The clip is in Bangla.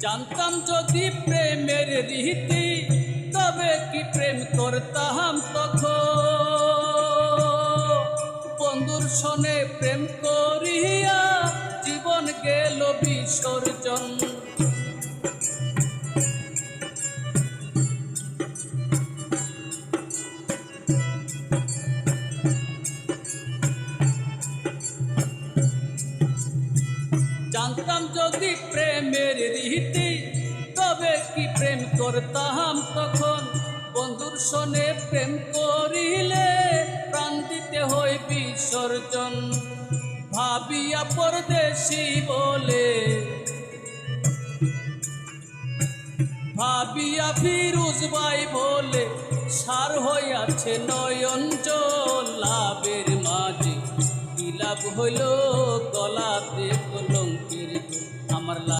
জানতাম যদি প্রেমের রীতি, তবে কি প্রেম করতাম তখন। বন্ধুর সনে প্রেম করিয়া জীবন গেল বিসর্জন। জানতাম যদি প্রেমের রীতি, তবে কি প্রেম করতাম তখন। বন্ধুর সনে প্রেম করিলে প্রাণ দিতে হয় বিসর্জন। ভাবিয়া পরদেশী বলে, ভাবিয়া ফিরুজ ভাই বলে, সার হইয়াছে নয়ন জল। লাভের মাঝে কি লাভ হইল, গলাতে কলঙ্কের আমার।